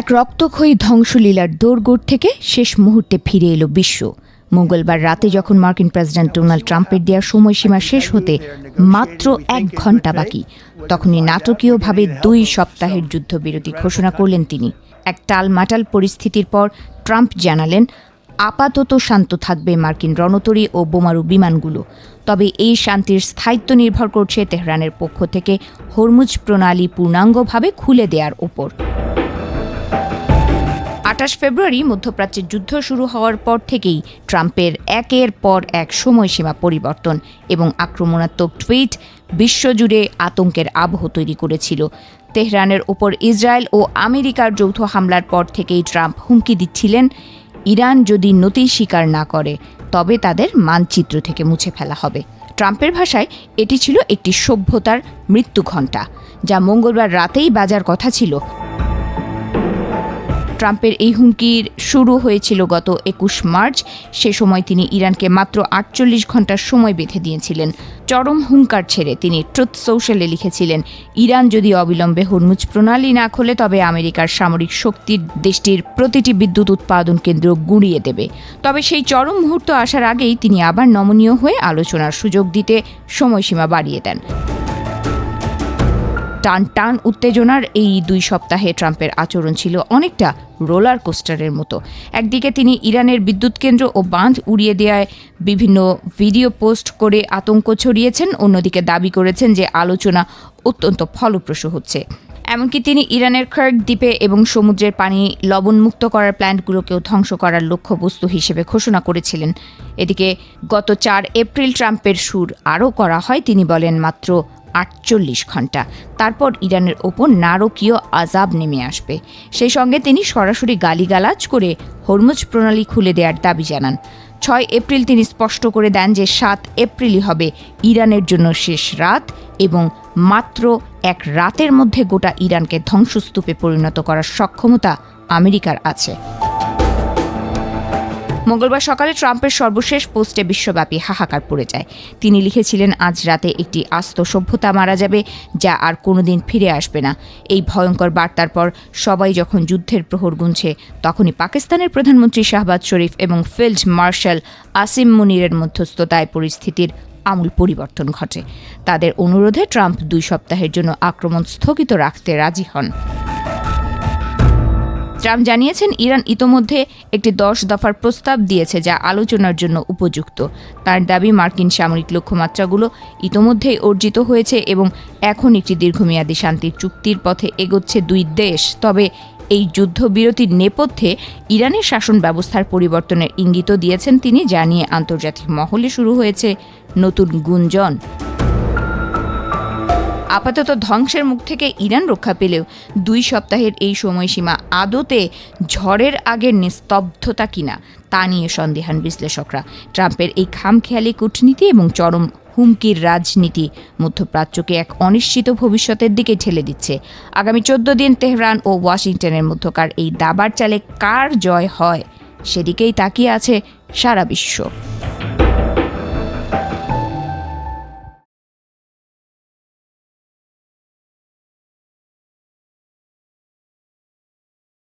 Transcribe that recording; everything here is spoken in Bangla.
এক রক্তক্ষয়ী ধ্বংসলীলার দোরগোড় থেকে শেষ মুহূর্তে ফিরে এলো বিশ্ব। মঙ্গলবার রাতে যখন মার্কিন প্রেসিডেন্ট ডোনাল্ড ট্রাম্পের দেওয়া সময়সীমা শেষ হতে মাত্র 1 ঘণ্টা বাকি, তখনই নাটকীয়ভাবে 2 সপ্তাহের যুদ্ধবিরতি ঘোষণা করলেন তিনি। এক টালমাটাল পরিস্থিতির পর ট্রাম্প জানালেন, আপাতত শান্ত থাকবে মার্কিন রণতরী ও বোমারু বিমানগুলো। তবে এই শান্তির স্থায়িত্ব নির্ভর করছে তেহরানের পক্ষ থেকে হরমুজ প্রণালী পূর্ণাঙ্গভাবে খুলে দেওয়ার ওপর। 28 ফেব্রুয়ারি মধ্যপ্রাচ্যের যুদ্ধ শুরু হওয়ার পর থেকেই ট্রাম্পের একের পর এক সময়সীমা পরিবর্তন এবং আক্রমণাত্মক টুইট বিশ্বজুড়ে আতঙ্কের আবহ তৈরি করেছিল। তেহরানের ওপর ইসরায়েল ও আমেরিকার যৌথ হামলার পর থেকেই ট্রাম্প হুমকি দিচ্ছিলেন, ইরান যদি নতি স্বীকার না করে তবে তাদের মানচিত্র থেকে মুছে ফেলা হবে। ট্রাম্পের ভাষায় এটি ছিল একটি সভ্যতার মৃত্যু ঘণ্টা, যা মঙ্গলবার রাতেই বাজার কথা ছিল। ট্রাম্পের এই হুমকির শুরু হয়েছিল গত 21 মার্চ। সে সময় তিনি ইরানকে মাত্র 48 ঘন্টার সময় বেঁধে দিয়েছিলেন। চরম হুঙ্কার ছেড়ে তিনি ট্রুথ সোশ্যালে লিখেছিলেন, ইরান যদি অবিলম্বে হরমুজ প্রণালী না খোলে তবে আমেরিকার সামরিক শক্তির দেশটির প্রতিটি বিদ্যুৎ উৎপাদন কেন্দ্র গুঁড়িয়ে দেবে। তবে সেই চরম মুহূর্ত আসার আগেই তিনি আবার নমনীয় হয়ে আলোচনার সুযোগ দিতে সময়সীমা বাড়িয়ে দেন। টান টান উত্তেজনার এই 2 সপ্তাহে ট্রাম্পের আচরণ ছিল অনেকটা রোলার কোস্টারের মতো। একদিকে তিনি ইরানের বিদ্যুৎ কেন্দ্র ও বাঁধ উড়িয়ে দেওয়ায় বিভিন্ন ভিডিও পোস্ট করে আতঙ্ক ছড়িয়েছেন, অন্যদিকে দাবি করেছেন যে আলোচনা অত্যন্ত ফলপ্রসূ হচ্ছে। এমনকি তিনি ইরানের খার্ক দ্বীপে এবং সমুদ্রের পানি লবণমুক্ত করার প্ল্যান্টগুলোকেও ধ্বংস করার লক্ষ্যবস্তু হিসেবে ঘোষণা করেছিলেন। এদিকে গত 4 এপ্রিল ট্রাম্পের সুর আরও করা হয়। তিনি বলেন, মাত্র 48 ঘণ্টা, তারপর ইরানের ওপর নারকীয় আযাব নেমে আসবে। সেই সঙ্গে তিনি সরাসরি গালিগালাজ করে হরমুজ প্রণালী খুলে দেওয়ার দাবি জানান। 6 এপ্রিল তিনি স্পষ্ট করে দেন যে 7 এপ্রিলই হবে ইরানের জন্য শেষ রাত এবং মাত্র 1 রাতের মধ্যে গোটা ইরানকে ধ্বংসস্তূপে পরিণত করার সক্ষমতা আমেরিকার আছে। মঙ্গলবার সকালে ট্রাম্পের সর্বশেষ পোস্টে বিশ্বব্যাপী হাহাকার পড়ে যায়। তিনি লিখেছিলেন, আজ রাতে একটি আস্ত সভ্যতা মারা যাবে, যা আর কোনোদিন ফিরে আসবে না। এই ভয়ঙ্কর বার্তার পর সবাই যখন যুদ্ধের প্রহর গুনছে, তখনই পাকিস্তানের প্রধানমন্ত্রী শাহবাজ শরীফ এবং ফিল্ড মার্শাল আসিম মুনিরের মধ্যস্থতায় পরিস্থিতির আমূল পরিবর্তন ঘটে। তাদের অনুরোধে ট্রাম্প 2 সপ্তাহের জন্য আক্রমণ স্থগিত রাখতে রাজি হন। ট্রাম্প জানিয়েছেন, ইরান ইতোমধ্যে একটি 10 দফার প্রস্তাব দিয়েছে যা আলোচনার জন্য উপযুক্ত। তার দাবি, মার্কিন সামরিক লক্ষ্যমাত্রাগুলো ইতোমধ্যেই অর্জিত হয়েছে এবং এখন একটি দীর্ঘমেয়াদী শান্তির চুক্তির পথে এগোচ্ছে 2 দেশ। তবে এই যুদ্ধবিরতির নেপথ্যে ইরানের শাসন ব্যবস্থার পরিবর্তনের ইঙ্গিতও দিয়েছেন তিনি, যা নিয়ে আন্তর্জাতিক মহলে শুরু হয়েছে নতুন গুঞ্জন। আপাতত ধ্বংসের মুখ থেকে ইরান রক্ষা পেলেও 2 সপ্তাহের এই সময়সীমা আদতে ঝড়ের আগের নিস্তব্ধতা কিনা তা নিয়ে সন্দেহান বিশ্লেষকরা। ট্রাম্পের এই খামখেয়ালি কূটনীতি এবং চরম হুমকির রাজনীতি মধ্যপ্রাচ্যকে এক অনিশ্চিত ভবিষ্যতের দিকে ঠেলে দিচ্ছে। আগামী 14 দিন তেহরান ও ওয়াশিংটনের মধ্যকার এই দাবার চালে কার জয় হয়, সেদিকেই তাকিয়ে আছে সারা বিশ্ব।